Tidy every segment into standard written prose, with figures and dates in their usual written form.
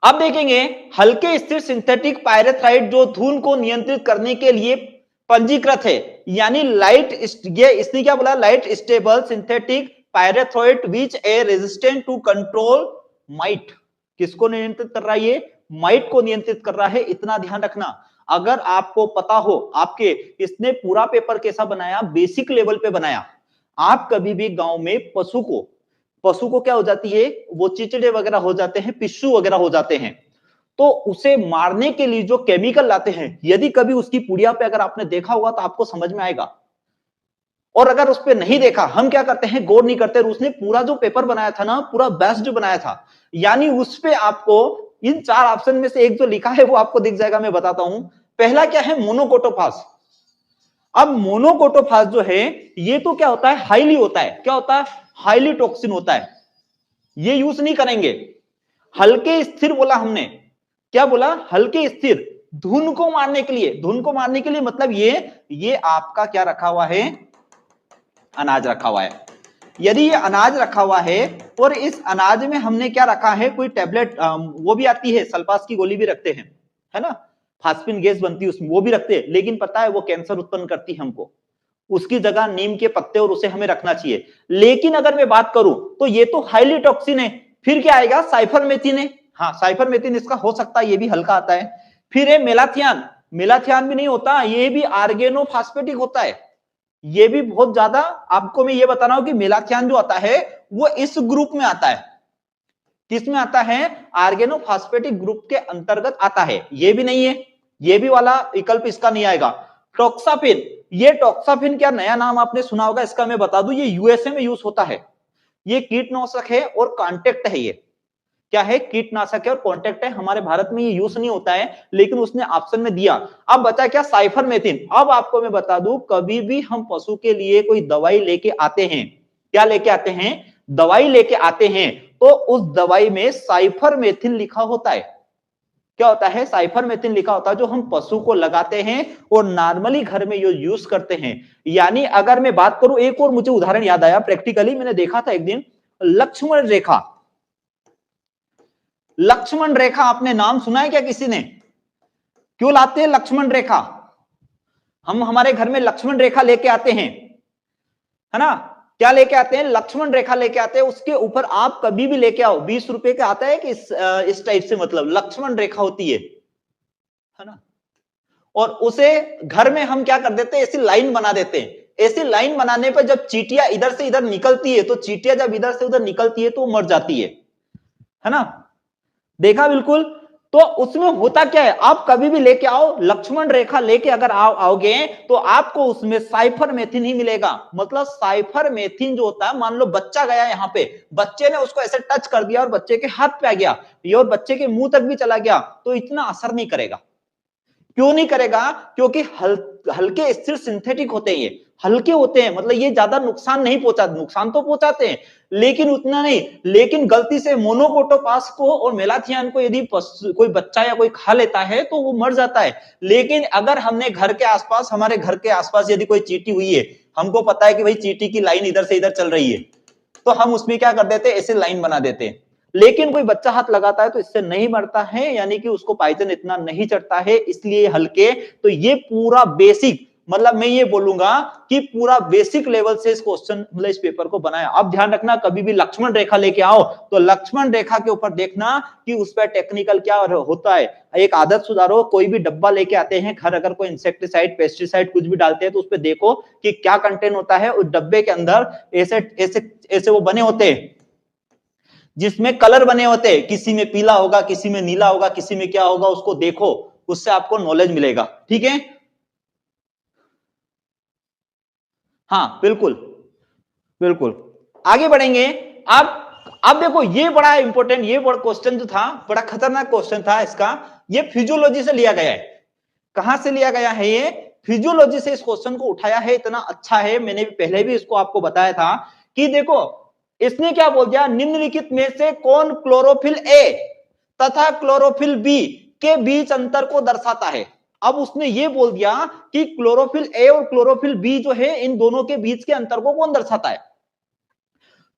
अब देखेंगे हल्के स्थिर सिंथेटिक पायरेथ्राइड जो धुन को नियंत्रित करने के लिए पंजीकृत है, यानी लाइट, ये इसने क्या बोला, light stable synthetic pyrethroid which a resistant to control mite. किसको नियंत्रित कर रहा है ये? माइट को नियंत्रित कर रहा है। इतना ध्यान रखना, अगर आपको पता हो, आपके इसने पूरा पेपर कैसा बनाया, बेसिक लेवल पे बनाया। आप कभी भी गांव में पशु को क्या हो जाती है, वो चिचड़े वगैरह हो जाते हैं, पिस्सू वगैरह हो जाते हैं, तो उसे मारने के लिए जो केमिकल लाते हैं, यदि कभी उसकी पुड़िया पे अगर आपने देखा होगा तो आपको समझ में आएगा। और अगर उस पर नहीं देखा, हम क्या करते हैं, गौर नहीं करते। उसने पूरा जो पेपर बनाया था ना, पूरा बेस्ट बनाया था, यानी उस पे आपको इन 4 ऑप्शन में से एक जो लिखा है वो आपको दिख जाएगा। मैं बताता हूं, पहला क्या है, मोनोकोटोफास। अब मोनोकोटोफास जो है ये तो क्या होता है, हाईली होता है। क्या होता है? हाईली टॉक्सिन होता है, ये यूज नहीं करेंगे। हल्के स्थिर बोला हमने, क्या बोला, हल्के स्थिर, धुन को मारने के लिए। धुन को मारने के लिए मतलब ये आपका क्या रखा हुआ है, अनाज रखा हुआ है। यदि ये अनाज रखा हुआ है और इस अनाज में हमने क्या रखा है, कोई टेबलेट, वो भी आती है, सल्फास की गोली भी रखते हैं, है ना, फास्फिन गैस बनती है उसमें, वो भी रखते हैं, लेकिन पता है वो कैंसर उत्पन्न करती है हमको। उसकी जगह नीम के पत्ते और उसे हमें रखना चाहिए। लेकिन अगर मैं बात करूं तो ये तो हाईली टॉक्सिन है, फिर क्या आएगा, साइफरमेथिन है। हाँ, साइफरमेथिन इसका हो सकता है, ये भी हल्का आता है। फिर है मेलाथियान। मेलाथियान भी नहीं होता, ये भी आर्गेनोफॉस्फेटिक होता है। ये भी बहुत ज्यादा, आपको मैं ये बता रहा हूं कि मेलाथियान जो आता है वो इस ग्रुप में आता है। किस में आता है? आर्गेनोफॉस्फेटिक ग्रुप के अंतर्गत आता है। ये भी नहीं है, ये भी वाला विकल्प इसका नहीं आएगा। टॉक्साफिन, ये टॉक्साफिन क्या नया नाम आपने सुना होगा, इसका मैं बता दूं, ये यूएसए में यूज होता है। ये कीटनाशक है और कॉन्टेक्ट है। ये क्या है, कीटनाशक है और कॉन्टेक्ट है। हमारे भारत में ये यूज नहीं होता है, लेकिन उसने ऑप्शन में दिया। अब बचा क्या, साइफरमेथिन। अब आपको मैं बता दूं, कभी भी हम पशु के लिए कोई दवाई लेके आते हैं, क्या लेके आते हैं, दवाई लेके आते हैं, तो उस दवाई में साइफरमेथिन लिखा होता है। क्या होता है, साइफरमेथिन लिखा होता है, जो हम पशु को लगाते हैं और नॉर्मली घर में यूज करते हैं। यानी अगर मैं बात करूं, एक और मुझे उदाहरण याद आया, प्रैक्टिकली मैंने देखा था एक दिन, लक्ष्मण रेखा। लक्ष्मण रेखा आपने नाम सुना है क्या किसी ने? क्यों लाते हैं लक्ष्मण रेखा? हम हमारे घर में लक्ष्मण रेखा लेके आते हैं, है ना, क्या लेके आते हैं, लक्ष्मण रेखा लेके आते हैं। उसके ऊपर आप कभी भी लेके आओ, 20 रुपए का आता है कि इस टाइप से, मतलब लक्ष्मण रेखा होती है ना। और उसे घर में हम क्या कर देते हैं, ऐसी लाइन बना देते हैं। ऐसी लाइन बनाने पर जब चींटियां इधर से इधर निकलती है, तो चींटियां जब इधर से उधर निकलती है तो वो मर जाती है ना। देखा बिल्कुल। तो उसमें होता क्या है, आप कभी भी लेके आओ, लक्ष्मण रेखा लेके अगर आओगे तो आपको उसमें साइफरमेथिन ही मिलेगा। मतलब साइफरमेथिन जो होता है, मान लो बच्चा गया यहाँ पे, बच्चे ने उसको ऐसे टच कर दिया और बच्चे के हाथ पे आ गया, ये और बच्चे के मुंह तक भी चला गया, तो इतना असर नहीं करेगा। क्यों नहीं करेगा? क्योंकि हल्के स्थिर सिंथेटिक होते हैं, ये हल्के होते हैं, मतलब ये ज्यादा नुकसान नहीं पहुंचाते। नुकसान तो पहुंचाते हैं लेकिन उतना नहीं। लेकिन गलती से मोनोकोटोपास को और मेलाथियान को यदि कोई बच्चा या कोई खा लेता है तो वो मर जाता है। लेकिन अगर हमने घर के आसपास, हमारे घर के आसपास यदि कोई चींटी हुई है, हमको पता है कि भाई चींटी की लाइन इधर से इधर चल रही है, तो हम उसमें क्या कर देते हैं, ऐसे लाइन बना देते हैं। लेकिन कोई बच्चा हाथ लगाता है तो इससे नहीं मरता है, यानी कि उसको पाइथन इतना नहीं चढ़ता है, इसलिए हल्के। तो ये पूरा बेसिक, मतलब मैं ये बोलूंगा कि पूरा बेसिक लेवल से इस क्वेश्चन, मतलब इस पेपर को बनाया। अब ध्यान रखना, कभी भी लक्ष्मण रेखा लेके आओ तो लक्ष्मण रेखा के ऊपर देखना कि उस पर टेक्निकल क्या होता है। एक आदत सुधारो, कोई भी डब्बा लेके आते हैं घर, अगर कोई इंसेक्टिसाइड, पेस्टिसाइड कुछ भी डालते हैं तो उस पर देखो कि क्या कंटेंट होता है उस डब्बे के अंदर। ऐसे ऐसे ऐसे वो बने होते हैं जिसमें कलर बने होते हैं, किसी में पीला होगा, किसी में नीला होगा, किसी में क्या होगा, उसको देखो, उससे आपको नॉलेज मिलेगा। ठीक है, हाँ बिल्कुल बिल्कुल। आगे बढ़ेंगे। अब देखो, ये बड़ा इंपॉर्टेंट, ये बड़ा क्वेश्चन जो था, बड़ा खतरनाक क्वेश्चन था इसका। ये फिजियोलॉजी से लिया गया है। कहां से लिया गया है? ये फिजियोलॉजी से इस क्वेश्चन को उठाया है। इतना अच्छा है, मैंने भी पहले भी इसको आपको बताया था कि देखो, इसने क्या बोल दिया, निम्नलिखित में से कौन क्लोरोफिल ए तथा क्लोरोफिल बी के बीच अंतर को दर्शाता है। अब उसने ये बोल दिया कि क्लोरोफिल ए और क्लोरोफिल बी जो है, इन दोनों के बीच के अंतर को कौन दर्शाता है।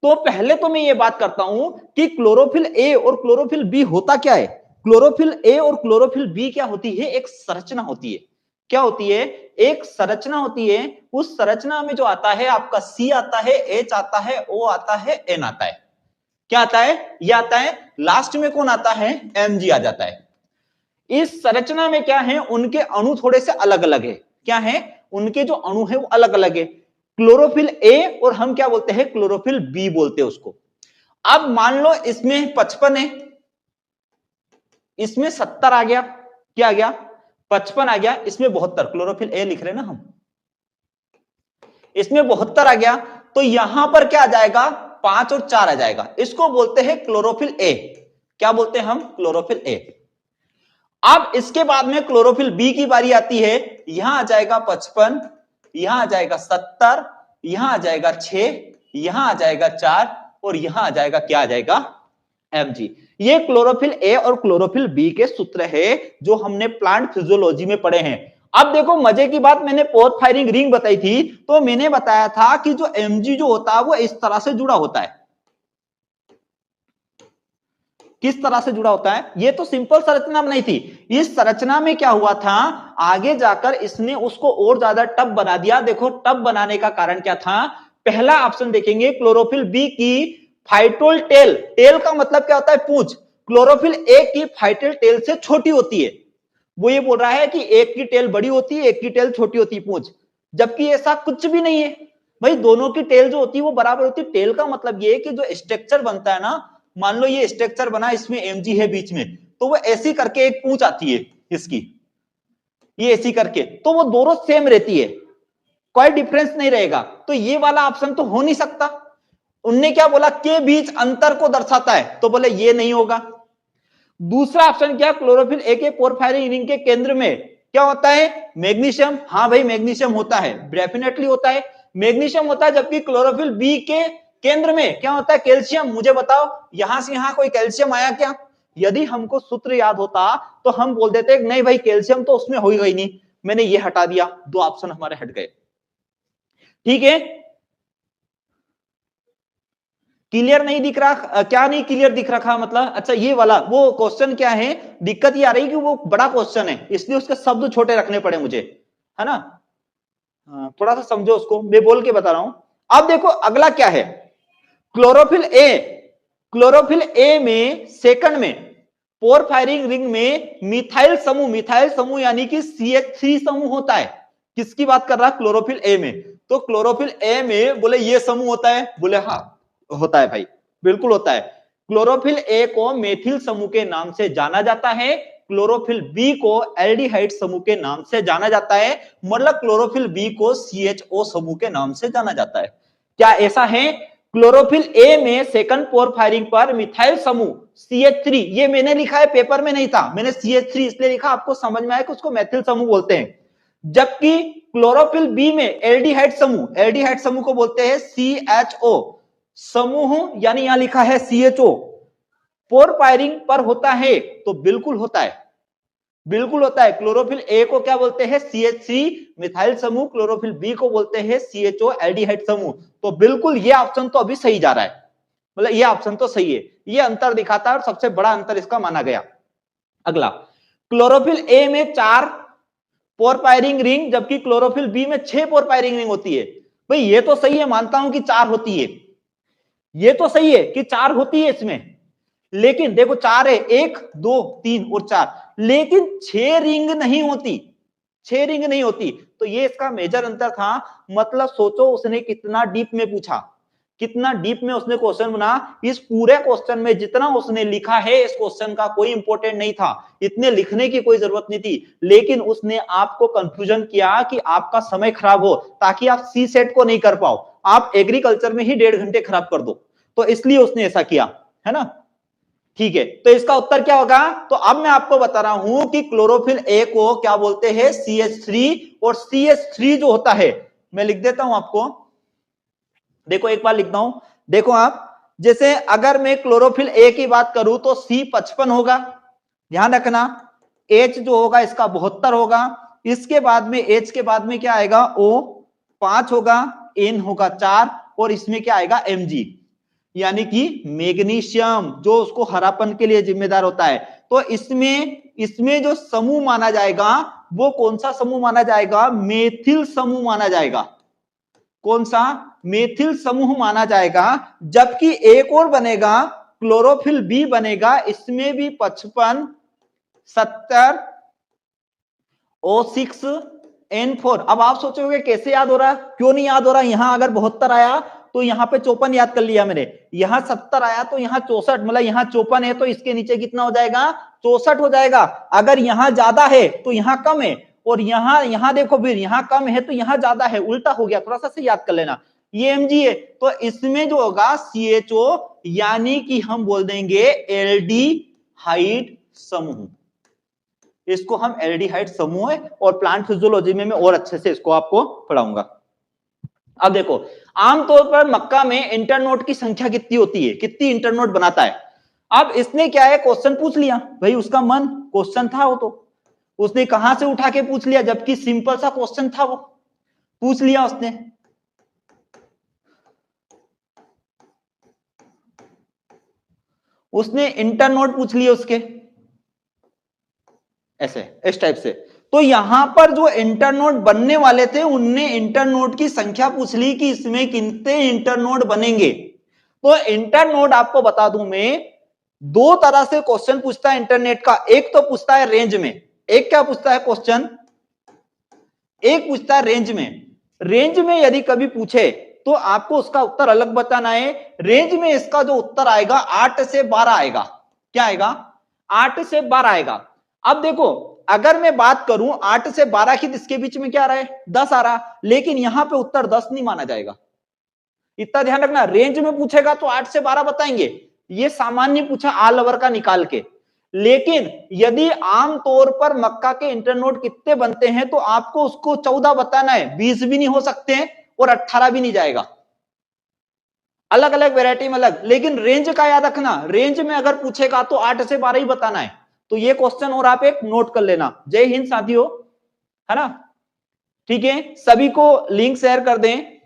तो पहले तो मैं ये बात करता हूं कि क्लोरोफिल ए और क्लोरोफिल बी होता क्या है। क्लोरोफिल ए और क्लोरोफिल बी क्या होती है, एक संरचना होती है। क्या होती है, एक संरचना होती है। उस संरचना में जो आता है आपका सी आता है, एच आता है, ओ आता है, एन आता है। क्या आता है, ये आता है। लास्ट में कौन आता है, एमजी आ जाता है। इस संरचना में क्या है, उनके अणु थोड़े से अलग अलग है। क्या है, उनके जो अणु है वो अलग अलग है। क्लोरोफिल ए और हम क्या बोलते हैं, क्लोरोफिल बी बोलते हैं उसको। अब मान लो इसमें 55 है, इसमें 70 आ गया। क्या आ गया, 55 आ गया, इसमें 72। क्लोरोफिल ए लिख रहे हैं ना हम, इसमें 72 आ गया, तो यहां पर क्या आ जाएगा, 5 और 4 आ जाएगा। इसको बोलते हैं क्लोरोफिल ए। क्या बोलते हैं हम, क्लोरोफिल ए। अब इसके बाद में क्लोरोफिल बी की बारी आती है। यहां आ जाएगा 55, यहां आ जाएगा 70, यहां आ जाएगा 6, यहां आ जाएगा 4 और यहां आ जाएगा, क्या आ जाएगा, एमजी। ये क्लोरोफिल ए और क्लोरोफिल बी के सूत्र है जो हमने प्लांट फिजियोलॉजी में पढ़े हैं। अब देखो मजे की बात, मैंने पोर फायरिंग रिंग बताई थी, तो मैंने बताया था कि जो एमजी जो होता है वो इस तरह से जुड़ा होता है। किस तरह से जुड़ा होता है, ये तो सिंपल संरचना बनाई थी। इस संरचना में क्या हुआ था, आगे जाकर इसने उसको और ज्यादा टफ बना दिया। देखो टफ बनाने का कारण क्या था, पहला ऑप्शन देखेंगे क्लोरोफिल बी की फाइटोल टेल, टेल का मतलब क्या होता है, पूंछ। क्लोरोफिल ए की फाइटल टेल से छोटी होती है। वो ये बोल रहा है कि एक की टेल बड़ी होती है, एक की टेल छोटी होती है, पूंछ। जबकि ऐसा कुछ भी नहीं है भाई, दोनों की टेल जो होती है वो बराबर होती है। टेल का मतलब ये है कि जो स्ट्रक्चर बनता है ना, मान लो ये स्ट्रक्चर बना, इसमें एमजी है बीच में, तो वो ऐसी करके एक पूंछ आती है इसकी, ये ऐसी करके, तो वो दोनों सेम रहती है, कोई डिफरेंस नहीं रहेगा। तो ये वाला ऑप्शन तो हो नहीं सकता। उनने क्या बोला, के बीच अंतर को दर्शाता है, तो बोले ये नहीं होगा। दूसरा ऑप्शन क्या, क्लोरोफिल ए के पोरफायरिन रिंग के केंद्र में क्या होता है, मैग्नीशियम। हाँ भाई मैग्नीशियम होता है, डेफिनेटली होता है, मैग्नीशियम होता है। जबकि क्लोरोफिल बी के केंद्र में क्या होता है, कैल्शियम। मुझे बताओ यहां से यहां कोई कैल्शियम आया क्या? यदि हमको सूत्र याद होता तो हम बोल देते नहीं भाई कैल्शियम तो उसमें हो ही नहीं, मैंने ये हटा दिया, दो ऑप्शन हमारे हट गए। ठीक है, क्लियर नहीं दिख रहा, क्या नहीं क्लियर दिख रखा मतलब, अच्छा ये वाला वो क्वेश्चन क्या है, दिक्कत ये आ रही कि वो बड़ा क्वेश्चन है, इसलिए उसके शब्द छोटे रखने पड़े मुझे, है ना। थोड़ा सा समझो उसको, मैं बोल के बता रहा हूं। अब देखो अगला क्या है, क्लोरोफिल ए। क्लोरोफिल ए में सेकंड में पोरफायरिंग रिंग में मिथाइल समूह, मिथाइल समूह यानी कि CH3 समूह होता है। किसकी बात कर रहा है, क्लोरोफिल ए में। तो क्लोरोफिल ए में बोले ये समूह होता है, बोले हाँ होता है भाई, बिल्कुल होता है। क्लोरोफिल ए को मेथिल समूह के नाम से जाना जाता है, क्लोरोफिल बी को एल्डिहाइड समूह के नाम से जाना जाता है, मतलब क्लोरोफिल बी को CHO समूह के नाम से जाना जाता है। क्या ऐसा है? क्लोरोफिल ए में सेकंड पोरफायरिंग पर मिथाइल समूह CH3, ये मैंने लिखा है पेपर में नहीं था, मैंने CH3 इसलिए लिखा आपको समझ में आया कि उसको मेथिल समूह बोलते हैं। जबकि क्लोरोफिल बी में एल्डिहाइड समूह, एल्डिहाइड समूह को बोलते हैं CHO समूह, यानी यहां लिखा है CHO, पोरफायरिंग पर होता है, तो बिल्कुल होता है, बिल्कुल होता है। क्लोरोफिल ए को क्या बोलते हैं, CH3 मिथाइल समूह, क्लोरोफिल बी को बोलते हैं CHO एल्डिहाइड समूह। तो बिल्कुल ये ऑप्शन तो अभी सही जा रहा है, मतलब ये ऑप्शन तो सही है, ये अंतर दिखाता है और सबसे बड़ा अंतर इसका माना गया। अगला, क्लोरोफिल ए में 4 पोरफायरिंग रिंग, जबकि क्लोरोफिल बी में 6 पोरफायरिंग रिंग होती है। भाई ये तो सही है, मानता हूं कि 4 होती है, ये तो सही है कि 4 होती है इसमें, लेकिन देखो 4 है, 1 2 3 और 4, लेकिन 6 रिंग नहीं होती, 6 रिंग नहीं होती। तो ये इसका मेजर अंतर था। मतलब सोचो उसने कितना डीप में पूछा, कितना डीप में उसने क्वेश्चन बना। इस पूरे क्वेश्चन में जितना उसने लिखा है, इस क्वेश्चन का कोई इंपॉर्टेंट नहीं था, इतने लिखने की कोई जरूरत नहीं थी, लेकिन उसने आपको कंफ्यूजन किया कि आपका समय खराब हो, ताकि आप सी सेट को नहीं कर पाओ, आप एग्रीकल्चर में ही 1.5 घंटे खराब कर दो, तो इसलिए उसने ऐसा किया, है ना। ठीक है, तो इसका उत्तर क्या होगा, तो अब मैं आपको बता रहा हूं कि क्लोरोफिल ए को क्या बोलते हैं, CH3, और CH3 जो होता है, मैं लिख देता हूं आपको, देखो एक बार लिखता हूं, देखो आप, जैसे अगर मैं क्लोरोफिल ए की बात करूं तो C55 होगा, ध्यान रखना। H जो होगा इसका 72 होगा, इसके बाद में H के बाद में क्या आएगा, O 5 होगा, N होगा 4, और इसमें क्या आएगा, Mg, यानी कि मैग्नीशियम, जो उसको हरापन के लिए जिम्मेदार होता है। तो इसमें जो समूह माना जाएगा वो कौन सा समूह माना जाएगा? मेथिल समूह माना जाएगा। कौन सा? मेथिल समूह माना जाएगा। जबकि एक और बनेगा क्लोरोफिल बी बनेगा, इसमें भी 55 70 O6N4। अब आप सोचोगे कैसे याद हो रहा है, क्यों नहीं याद हो रहा? यहां अगर 72 आया तो यहां पे 54 याद कर लिया मैंने, यहां 70 आया तो यहां 64, मतलब यहां 54 है तो इसके नीचे कितना हो जाएगा? 64 हो जाएगा। अगर यहां ज्यादा है तो यहां कम है, और यहां देखो फिर यहां कम है तो यहां ज्यादा है, उल्टा हो गया, थोड़ा सा से याद कर लेना। ये Mg है तो इसमें जो होगा CHO, यानी कि हम बोल देंगे एल्डिहाइड समूह। इसको हम एल्डिहाइड समूह है, और प्लांट फिजियोलॉजी में मैं और अच्छे से इसको आपको पढ़ाऊंगा। अब देखो, आमतौर पर मक्का में इंटरनोड की संख्या कितनी होती है, कितनी इंटरनोड बनाता है? अब इसने क्या है, क्वेश्चन पूछ लिया भाई, उसका मन क्वेश्चन था वो, तो उसने कहां से उठा के पूछ लिया, जबकि सिंपल सा क्वेश्चन था, वो पूछ लिया उसने इंटरनोड पूछ लिए उसके, ऐसे इस टाइप से। तो यहां पर जो इंटरनोड बनने वाले थे उनने इंटरनोड की संख्या पूछ ली कि इसमें कितने इंटरनोड बनेंगे। तो इंटरनोड आपको बता दूं मैं, दो तरह से क्वेश्चन पूछता है इंटरनेट का। एक तो पूछता है रेंज में, एक क्या पूछता है क्वेश्चन, एक पूछता है रेंज में। रेंज में यदि कभी पूछे तो आपको उसका उत्तर अलग बताना है। रेंज में इसका जो उत्तर आएगा 8 से 12 आएगा। क्या आएगा? 8 से 12 आएगा। अब देखो, अगर मैं बात करूं 8 से 12 की, इसके बीच में क्या आ रहा है? 10 आ रहा, लेकिन यहां पे उत्तर 10 नहीं माना जाएगा। इतना ध्यान रखना, रेंज में पूछेगा तो 8 से 12 बताएंगे, ये सामान्य पूछा ऑल ओवर का निकाल के। लेकिन यदि आमतौर पर मक्का के इंटरनोड कितने बनते हैं तो आपको उसको 14 बताना है, 20 भी नहीं हो सकते हैं और 18 भी नहीं जाएगा, अलग अलग वैरायटी में अलग। लेकिन रेंज का याद रखना, रेंज में अगर पूछेगा तो 8 से 12 ही बताना है। तो ये क्वेश्चन और आप एक नोट कर लेना। जय हिंद साथियों, है ना? ठीक है, सभी को लिंक शेयर कर दें।